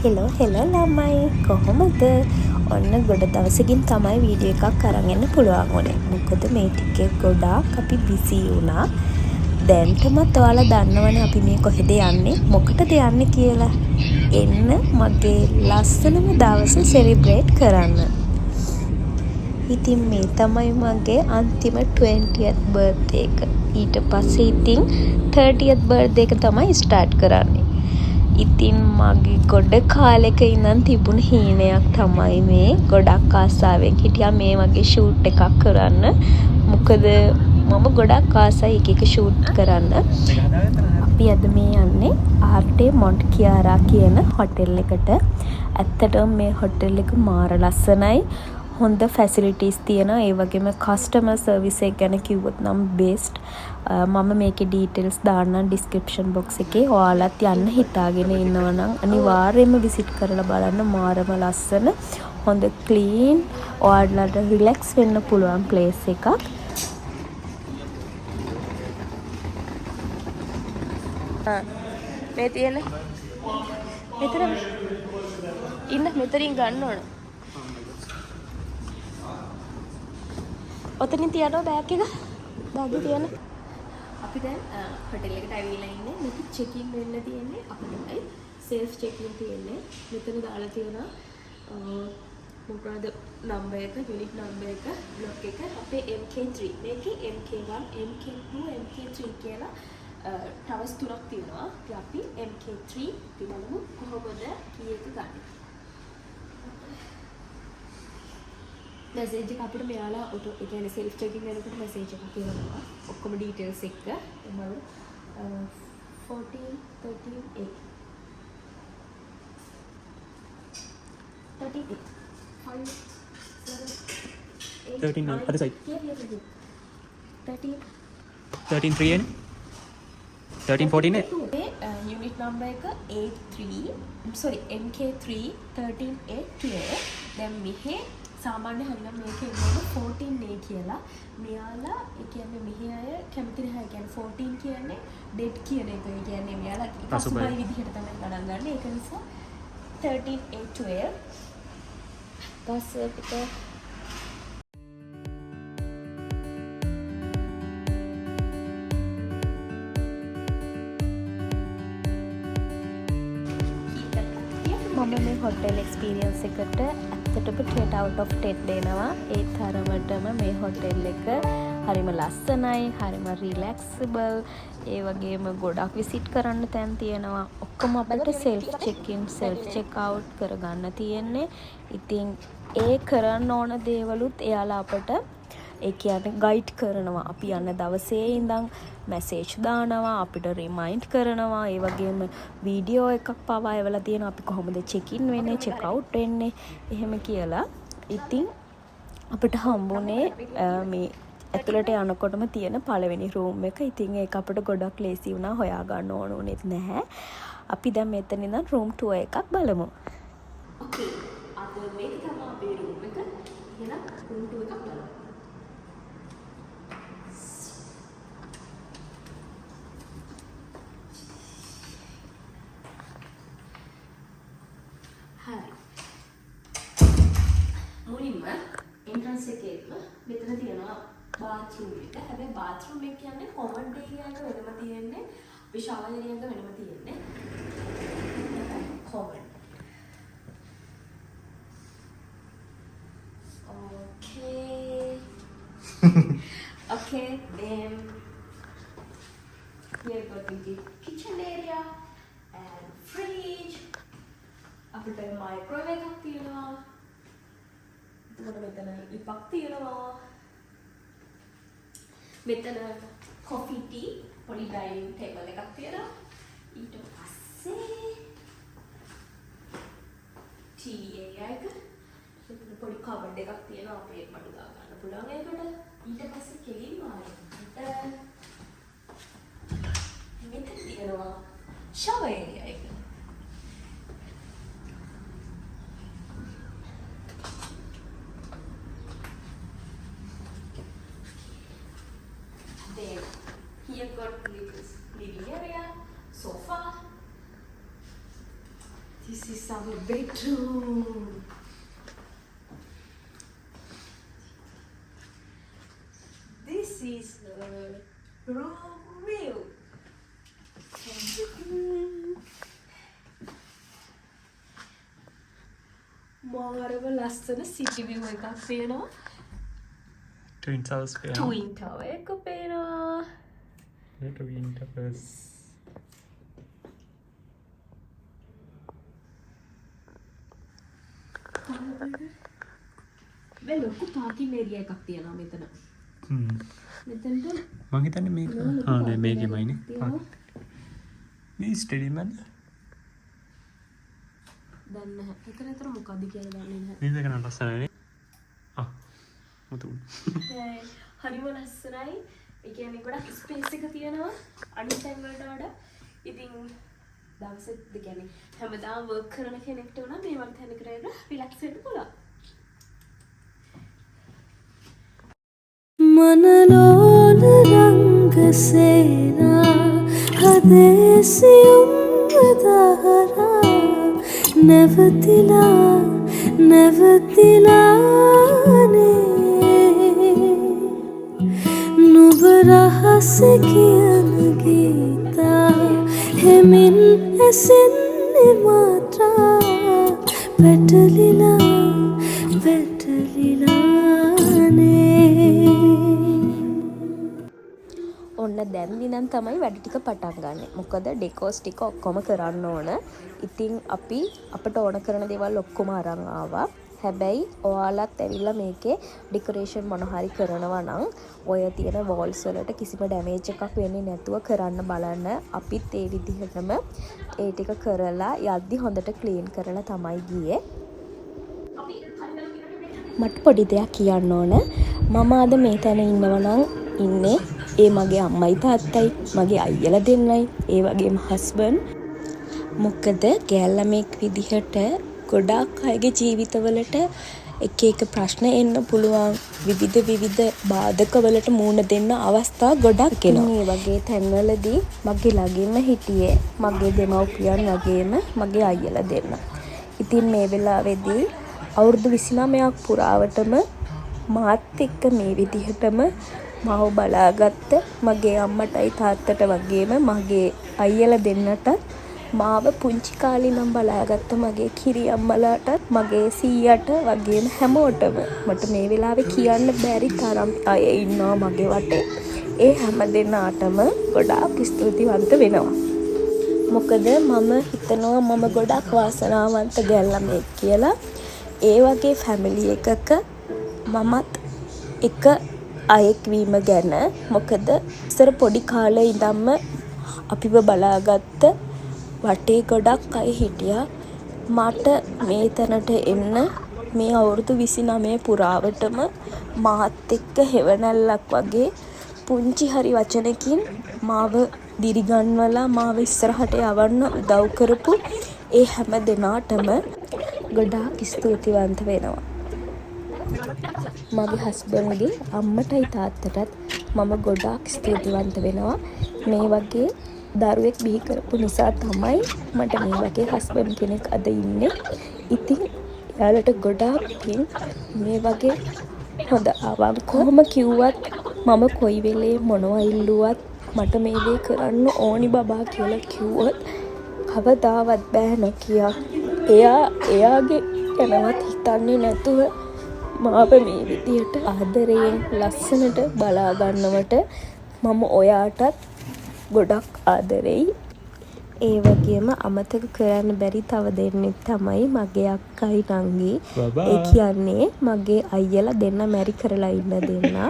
Hello ළමයි කොහොමද? ඔන්න ගොඩ දවසකින් තමයි වීඩියෝ එකක් අරන් එන්න පුළුවන් වුණේ. මොකද මේ ටිකේ ගොඩාක් අපි බිසි වුණා. දැන්ටමත් ඔයාලා දන්නවනේ අපි මේ කොහෙද යන්නේ, මොකටද යන්නේ කියලා. එන්න මගේ ලස්සනම දවස සෙලිබ්‍රේට් කරන්න. ඉතින් මේ තමයි මගේ අන්තිම 20th බර්ත්ඩේ එක. ඊට පස්සේ ඉතින් 30th බර්ත්ඩේ එක තමයි ස්ටාර්ට් කරන්නේ. ඉතින් මගේ ගොඩ කාලෙක ඉඳන් තිබුණ හීනයක් තමයි මේ. ගොඩක් ආසාවෙන් හිටියා මේ වගේ ෂූට් එකක් කරන්න. මොකද මම ගොඩක් ආසයි එක ෂූට් කරන්න. අපි අද මේ යන්නේ ආර්ටේ මොන්ට්කියාරා කියන හොටෙල් එකට. ඇත්තටම මේ හොටෙල් එක මාර ලස්සනයි. හොඳ ෆැසිලිටිස් තියෙනවා. ඒ වගේම කස්ටමර් සර්විස් එක ගැන කිව්වොත් නම් බෙස්ට්. මම මේකේ ඩීටේල්ස් දාන්නම් ඩිස්ක්‍රිප්ෂන් බොක්ස් එකේ. ඔයාලත් යන්න හිතාගෙන ඉන්නවා නම් අනිවාර්යයෙන්ම විසිට් කරලා බලන්න. මාරම ලස්සන, හොඳ ක්ලීන්, ඔයාලට රිලැක්ස් වෙන්න පුළුවන් ප්ලේස් එකක්. මේ තියෙන්නේ මෙතන ඉන්න මෙතනින් ගන්න ඕන. ඔතනින් තියනවා බෑග් එක. බෑග් එක තියන්න. අපි දැන් හොටෙල් එකට ඇවිල්ලා ඉන්නේ. මෙතන චෙක් ඉන් වෙන්න තියෙන්නේ අපිටමයි. සෙල්ෆ් චෙක් ඉන් තියෙන්නේ. මෙතන දාලා තියෙනවා මොකද නම්බර් එක, යුනිට් නම්බර් එක, බ්ලොක් එක අපේ MK3. මේකේ MK1, MK2, MK3 කියලා ටවර්ස් තුනක් තියෙනවා. ඉතින් අපි MK3 බලමු කොහොමද කීයක ගන්න. මැසේජ් එක අපිට මෙයාලා ඔටෝ ඒ කියන්නේ සෙල්ෆ් චෙකින් කරනකොට මැසේජ් එකක් එනවා. ඔක්කොම ඩීටේල්ස් එක්ක. එමවලු 14 13 8 13 8 5 7 8 13 other side. 13 13 3 and 13 14 ne unit number එක 83 sorry MK3 13A12. දැන් මෙහි සාමාන්‍ය හරිනම් මේක එන්නේ 14A කියලා. මෙයාලා ඒ කියන්නේ මෙහි අය කැමති නැහැ. ඒ කියන්නේ 14 කියන්නේ ඩෙඩ් කියන එක. ඒ කියන්නේ මෙයාලා පසුබය විදිහට තමයි ගණන් ගන්න. ඒක නිසා 13A12 ගස් පිට මම මේ හොටෙල් එක්ස්පීරියන්ස් එකට ඇත්තටම 10 out of 10 දෙනවා. ඒ තරමටම මේ හොටෙල් එක හරිම ලස්සනයි, හරිම රිලැක්සබල්. ඒ වගේම ගොඩක් විසිට් කරන්න තැන් තියෙනවා. ඔක්කොම අපිට සෙල්ෆ් චෙක් ඉන්, සෙල්ෆ් චෙක් අවුට් කරගන්න තියෙන්නේ. ඉතින් ඒ කරන්න ඕන දේවලුත් එයාලා අපට ඒ කියන්නේ ගයිඩ් කරනවා. අපි යන දවසේ ඉඳන් මැසේජ් දානවා, අපිට රිමයින්ඩ් කරනවා. ඒ වගේම වීඩියෝ එකක් පවා එවලා තියෙනවා. අපි කොහොමද චෙක් ඉන් වෙන්නේ, චෙක් අවුට් වෙන්නේ, එහෙම කියලා. ඉතින් අපිට හම්බුනේ මේ ඇතුළට යනකොටම තියෙන පළවෙනි රූම් එක. ඉතින් ඒක අපිට ගොඩක් ලේසි වුණා, හොයාගන්න ඕන උනේත් නැහැ. අපි දැන් මෙතන ඉඳන් රූම් ටුවර් එකක් බලමු. ඕකේ. අද මේක තමයි අපේ රූම් එක. එහෙනම් රූම් ටුවර් එකක් බලමු. හරි. මුලින්ම එන්ට්‍රන්ස් එකේම මෙතන තියෙනවා බාත්රූම් එක. හැබැයි බාත්රූම් එක කියන්නේ කොමන් ඒරියා එක වෙනම තියෙන්නේ. අපි ෂවර් ඒරියා එක වෙනම තියෙන්නේ. Common. Okay, then here got the kitchen area and fridge. අපිට මයික්‍රෝවේව් එකක් තියෙනවා. එතකොට මෙතන ඉපක් තියෙනවා. මෙතන කොෆි ටී පොඩි ඩයිනින් ටේබල් එකක් තියෙනවා. ඊට පස්සේ ටීවී ඒරියා එක. මෙතන පොඩි කබඩ් එකක් තියෙනවා. අපේ බඩු දා ගන්න පුළුවන් ඒකට. ඊට පස්සේ කෙලින්ම ආයෙත් මෙතන තියෙනවා ෂවර් ඒරියා එක. Then here got living area, sofa, This is our bedroom. This is the room view. මාරව ලස්සන සිටි view එකක් පේනවා. Twin Towers පේනවා. Twin Tower එක පේනවා. Twin Towers. ලොකු පාකින් ඒරියා එකක් තියෙනවා මෙතන. මෙතනට මං හිතන්නේ මේක නෑ මේකෙමයිනේ. මේ ස්ටේඩියම් එකද? දන්නේ නැහැ. එතන මොකද්ද කියලා දන්නේ නැහැ. මේ දෙක නම් ලස්සනනේ. මුතු. හරිම ලස්සනයි. ඒ කියන්නේ ගොඩක් ස්පේස් එක තියෙනවා. අනිත් තැන් වලට වඩා. ඉතින් දවසෙත් ඒ කියන්නේ හැමදාම වර්ක් කරන කෙනෙක්ට උනා මේ වගේ තැනකට එන්න රිලැක්ස් වෙන්න පුළුවන්. मनलोल रंग सेना हदेसियुम दहरा नवतिलाने नुब रहस कियन गीता हेमिन एसिन्नि मात्रा පැටලිලානේ ඔන්න දැන් දිනම් තමයි වැඩ ටික පටන් ගන්න. මොකද ඩෙකෝස් ටික ඔක්කොම කරන්න ඕන. ඉතින් අපි අපට ඕන කරන දේවල් ඔක්කොම අරන් ආවා. හැබැයි ඔයාලත් ඇවිල්ලා මේකේ ඩෙකොරේෂන් මොන හරි කරනවා නම් ඔය තියෙන වෝල්ස් වලට කිසිම ඩැමේජ් එකක් වෙන්නේ නැතුව කරන්න බලන්න. අපිත් ඒ විදිහටම ඒ ටික කරලා යද්දි හොඳට ක්ලීන් කරලා තමයි ගියේ. මට පොඩි දෙයක් කියන්න ඕන. මම අද මේ තැන ඉන්නවා නම් ඉන්නේ ඒ මගේ අම්මයි තාත්තයි මගේ අයියලා දෙන්නයි ඒ වගේම හස්බන්ඩ්. මොකද ගෑල්ලමෙක් විදිහට ගොඩාක් අයගේ ජීවිතවලට එක එක ප්‍රශ්න එන්න පුළුවන්. විවිධ බාධකවලට මුහුණ දෙන්න අවස්ථා ගොඩක් එනවා. මේ වගේ තැන්වලදී මගේ ළඟින්ම හිටියේ මගේ දෙමව්පියන් වගේම මගේ අයියලා දෙන්න. ඉතින් මේ වෙලාවේදී අවුරුදු 29ක් පුරාවටම මාත් එක්ක මේ විදිහටම මාව බලාගත්ත මගේ අම්මටයි තාත්තට වගේම මගේ අයියලා දෙන්නටත් මාව පුංචි කාලේ නම් බලාගත්ත මගේ කිරි අම්මලාටත් මගේ සීයාට වගේම හැමෝටම මට මේ වෙලාවේ කියන්න බැරි තරම් අය ඉන්නවා මගේ වටේ. ඒ හැම දෙනාටම ගොඩාක් ස්තුතිවන්ත වෙනවා. මොකද මම හිතනවා මම ගොඩක් වාසනාවන්ත ගැල්ලමෙක් කියලා. ඒ වගේ ෆැමිලි එකක මමත් එක අයෙක් වීම ගැන. මොකද ඉස්සර පොඩි කාලේ ඉඳන්ම අපිව බලාගත්ත වටේ ගොඩක් අය හිටියා. මට මේ තැනට එන්න මේ අවුරුදු 29 පුරාවටම මාත් එක්ක හෙවණැල්ලක් වගේ පුංචි හරි වචනකින් මාව දිරිගන්වලා මාව ඉස්සරහට යවන්න උදව් කරපු ඒ හැම දෙනාටම ගොඩාක් ස්තුතිවන්ත වෙනවා. මගේ හස්බන්ඩ්ගේ අම්මටයි තාත්තටත් මම ගොඩාක් ස්තුතිවන්ත වෙනවා. මේ වගේ දරුවෙක් බිහි කරපු නිසා තමයි මට මේ වගේ හස්බන්ඩ් කෙනෙක් අද ඉන්නේ. ඉතින් එයාලට ගොඩාක් පින්. මේ වගේ හොඳ අවංක කොහොම කිව්වත් මම කොයි වෙලේ මොනවා ඉල්ලුවත් මට මේ දේ කරන්න ඕනි බබා කියලා කිව්වොත් කවදාවත් බෑ නොකියා. එයාගේ ගැනවත් හිතන්නේ නැතුව මාව මේ විදියට ආදරයෙන් ලස්සනට බලා ගන්නවට මම ඔයාටත් ගොඩක් ආදරෙයි. ඒ වගේම අමතක කරන්න බැරි තව දෙන්නෙක් තමයි මගේ අක්කයි නංගි. ඒ කියන්නේ මගේ අයියලා දෙන්න මැරි කරලා ඉන්න දෙන්නා.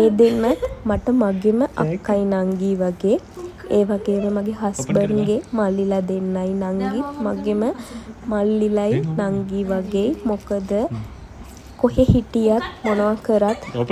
ඒ දෙන්න මට මගේම අක්කයි නංගි වගේ. ඒ වගේම මගේ හස්බන්ඩ්ගේ මල්ලිලා දෙන්නයි නංගි මගේම මල්ලිලයි නංගි වගේ. මොකද කොහෙ හිටියත් මොනවා කරත් මොකද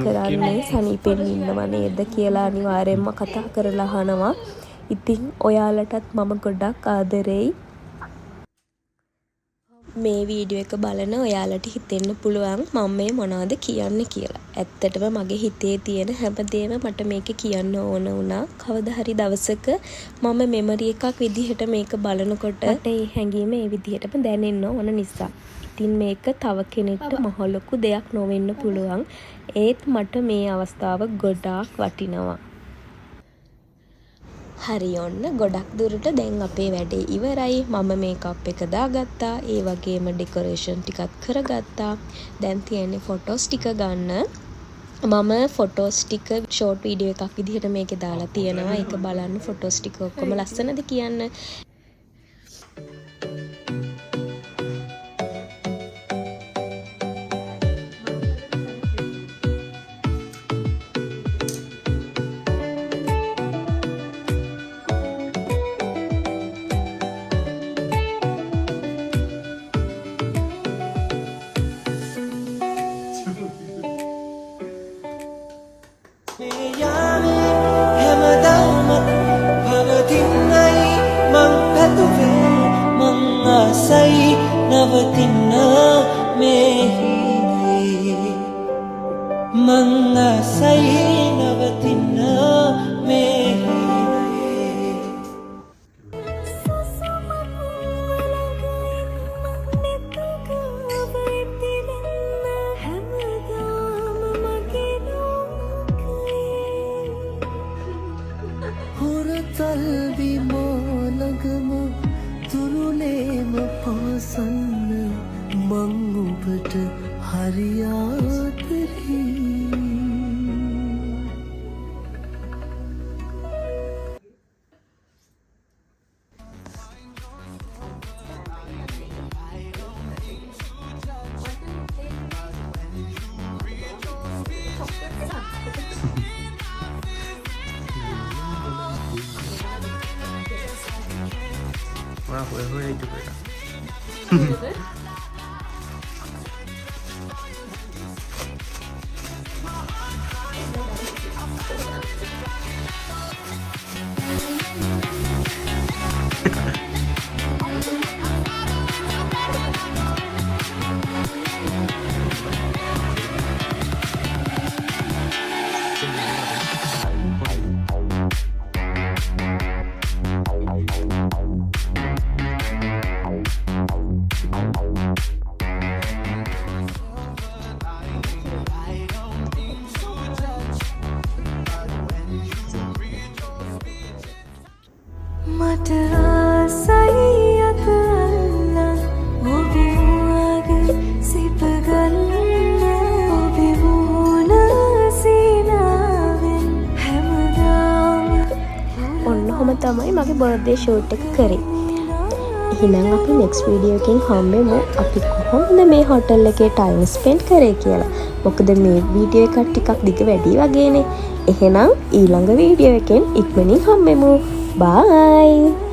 කරන්නේ සනීපෙන් ඉන්නව නේද කියලා අනිවාර්යෙන්ම කතා කරලා අහනවා. ඉතින් ඔයාලටත් මම ගොඩක් ආදරෙයි. මේ වීඩියෝ එක බලන ඔයාලට හිතෙන්න පුළුවන් මම මේ මොනවද කියන්නේ කියලා. ඇත්තටම මගේ හිතේ තියෙන හැමදේම මට මේක කියන්න ඕන වුණා. කවදා හරි දවසක මම මෙමරි එකක් විදිහට මේක බලනකොට මට ඒ හැඟීම ඒ විදිහටම දැනෙන්න ඕන නිසා. ඉතින් මේක තව කෙනෙක්ට මහ ලොකු දෙයක් නොවෙන්න පුළුවන්. ඒත් මට මේ අවස්ථාව ගොඩාක් වටිනවා. හරි ඔන්න ගොඩක් දුරට දැන් අපේ වැඩේ ඉවරයි. මම මේකප් එක දාගත්තා. ඒ වගේම ඩෙකොරේෂන් ටිකක් කරගත්තා. දැන් තියෙන්නේ ෆොටෝස් ටික ගන්න. මම ෆොටෝස් ටික ෂෝට් වීඩියෝ එකක් විදිහට මේකේ දාලා තියෙනවා. ඒක බලන්න ෆොටෝස් ටික ඔක්කොම ලස්සනද කියන්න. Wah, hue juga ya. තමයි මගේ බර්ත්ඩේ ෂූට් එක කරේ. එහෙනම් අපි next video එකෙන් හම්බෙමු. අපි කොහොමද මේ හොටල් එකේ time spend කරේ කියලා. මොකද මේ වීඩියෝ එක ටිකක් දිග වැඩි වගේනේ. එහෙනම් ඊළඟ වීඩියෝ එකෙන් ඉක්මනින් හම්බෙමු. bye.